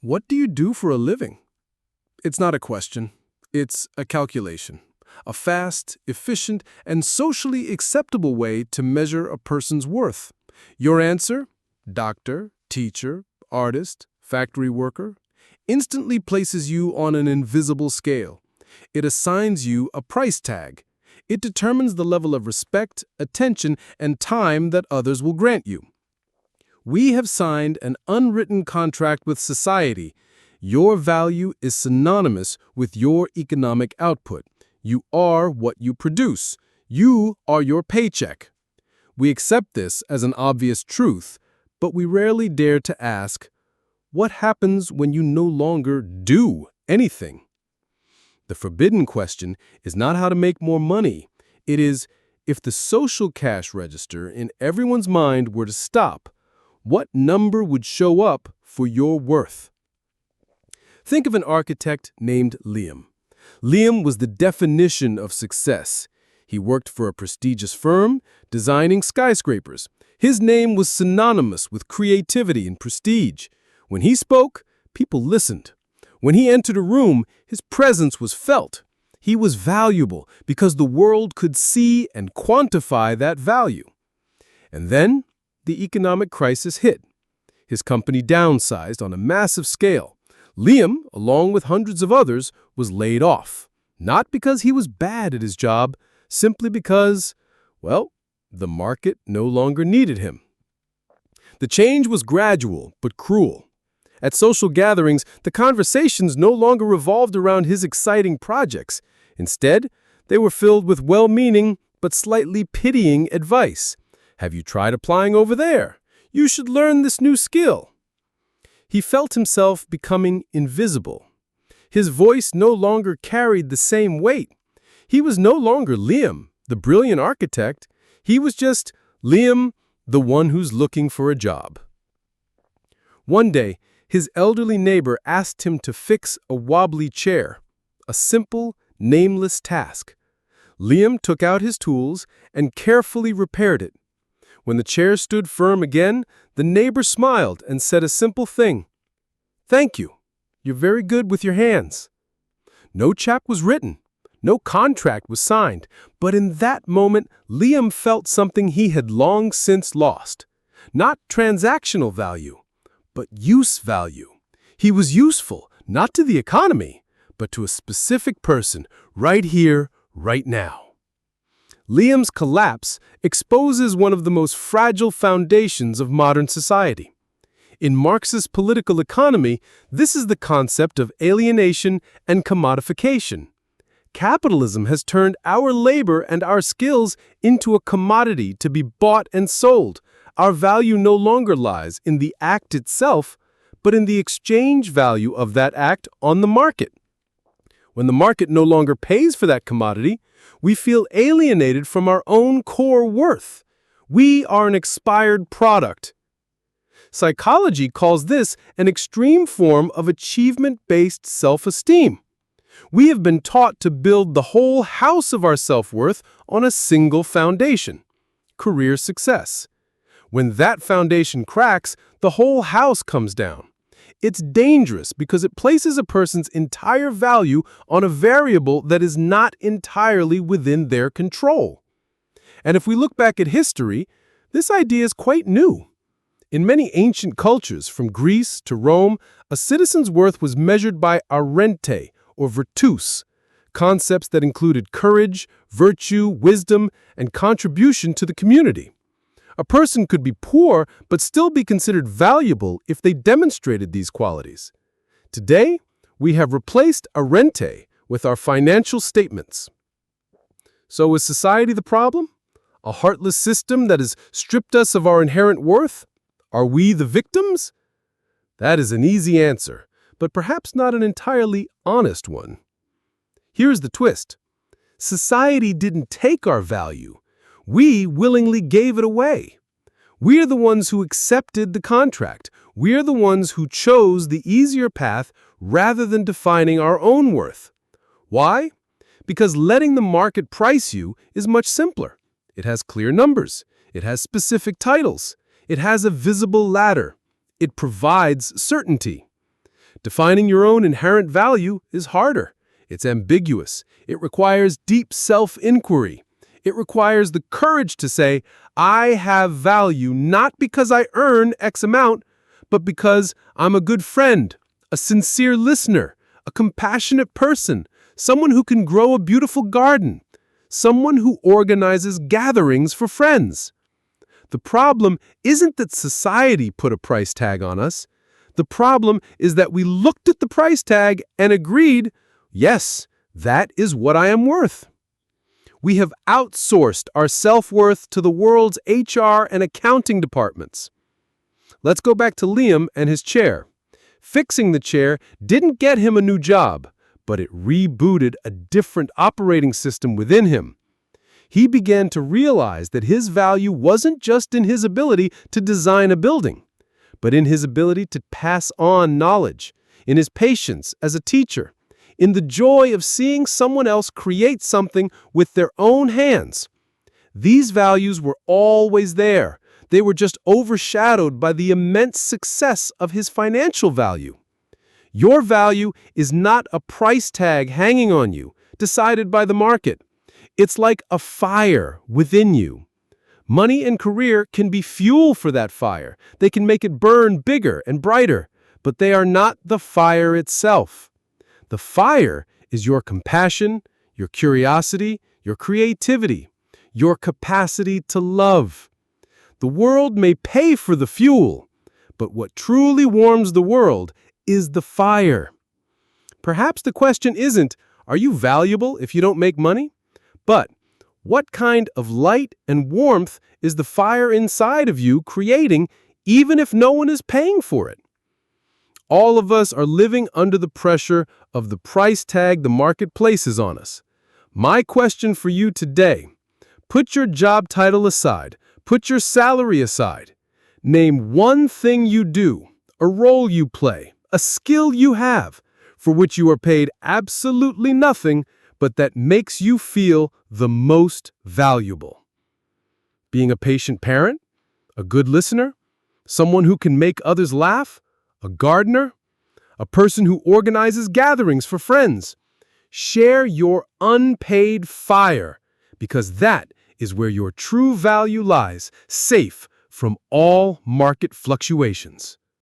What do you do for a living? It's not a question. It's a calculation. A fast, efficient, and socially acceptable way to measure a person's worth. Your answer, doctor, teacher, artist, factory worker, instantly places you on an invisible scale. It assigns you a price tag. It determines the level of respect, attention, and time that others will grant you. We have signed an unwritten contract with society. Your value is synonymous with your economic output. You are what you produce. You are your paycheck. We accept this as an obvious truth, but we rarely dare to ask, what happens when you no longer do anything? The forbidden question is not how to make more money. It is, if the social cash register in everyone's mind were to stop, what number would show up for your worth? Think of an architect named Liam. Liam was the definition of success. He worked for a prestigious firm, designing skyscrapers. His name was synonymous with creativity and prestige. When he spoke, people listened. When he entered a room, his presence was felt. He was valuable because the world could see and quantify that value. And then, the economic crisis hit. His company downsized on a massive scale. Liam, along with hundreds of others, was laid off. Not because he was bad at his job, simply because, well, the market no longer needed him. The change was gradual but cruel. At social gatherings, the conversations no longer revolved around his exciting projects. Instead, they were filled with well-meaning but slightly pitying advice. Have you tried applying over there? You should learn this new skill. He felt himself becoming invisible. His voice no longer carried the same weight. He was no longer Liam, the brilliant architect. He was just Liam, the one who's looking for a job. One day, his elderly neighbor asked him to fix a wobbly chair, a simple, nameless task. Liam took out his tools and carefully repaired it. When the chair stood firm again, the neighbor smiled and said a simple thing. "Thank you. You're very good with your hands." No check was written. No contract was signed. But in that moment, Liam felt something he had long since lost. Not transactional value, but use value. He was useful, not to the economy, but to a specific person, right here, right now. Liam's collapse exposes one of the most fragile foundations of modern society. In Marxist political economy, this is the concept of alienation and commodification. Capitalism has turned our labor and our skills into a commodity to be bought and sold. Our value no longer lies in the act itself, but in the exchange value of that act on the market. When the market no longer pays for that commodity, we feel alienated from our own core worth. We are an expired product. Psychology calls this an extreme form of achievement-based self-esteem. We have been taught to build the whole house of our self-worth on a single foundation: career success. When that foundation cracks, the whole house comes down. It's dangerous because it places a person's entire value on a variable that is not entirely within their control. And if we look back at history, this idea is quite new. In many ancient cultures, from Greece to Rome, a citizen's worth was measured by arente, or virtus, concepts that included courage, virtue, wisdom, and contribution to the community. A person could be poor but still be considered valuable if they demonstrated these qualities. Today, we have replaced arente with our financial statements. So is society the problem? A heartless system that has stripped us of our inherent worth? Are we the victims? That is an easy answer, but perhaps not an entirely honest one. Here's the twist. Society didn't take our value. We willingly gave it away. We're the ones who accepted the contract. We're the ones who chose the easier path rather than defining our own worth. Why? Because letting the market price you is much simpler. It has clear numbers. It has specific titles. It has a visible ladder. It provides certainty. Defining your own inherent value is harder. It's ambiguous. It requires deep self-inquiry. It requires the courage to say, I have value not because I earn X amount, but because I'm a good friend, a sincere listener, a compassionate person, someone who can grow a beautiful garden, someone who organizes gatherings for friends. The problem isn't that society put a price tag on us. The problem is that we looked at the price tag and agreed, yes, that is what I am worth. We have outsourced our self-worth to the world's HR and accounting departments. Let's go back to Liam and his chair. Fixing the chair didn't get him a new job, but it rebooted a different operating system within him. He began to realize that his value wasn't just in his ability to design a building, but in his ability to pass on knowledge, in his patience as a teacher, in the joy of seeing someone else create something with their own hands. These values were always there. They were just overshadowed by the immense success of his financial value. Your value is not a price tag hanging on you, decided by the market. It's like a fire within you. Money and career can be fuel for that fire. They can make it burn bigger and brighter, but they are not the fire itself. The fire is your compassion, your curiosity, your creativity, your capacity to love. The world may pay for the fuel, but what truly warms the world is the fire. Perhaps the question isn't, are you valuable if you don't make money? But what kind of light and warmth is the fire inside of you creating, even if no one is paying for it? All of us are living under the pressure of the price tag the market places on us. My question for you today, put your job title aside, put your salary aside. Name one thing you do, a role you play, a skill you have, for which you are paid absolutely nothing, but that makes you feel the most valuable. Being a patient parent, a good listener, someone who can make others laugh, a gardener, a person who organizes gatherings for friends. Share your unpaid fire, because that is where your true value lies, safe from all market fluctuations.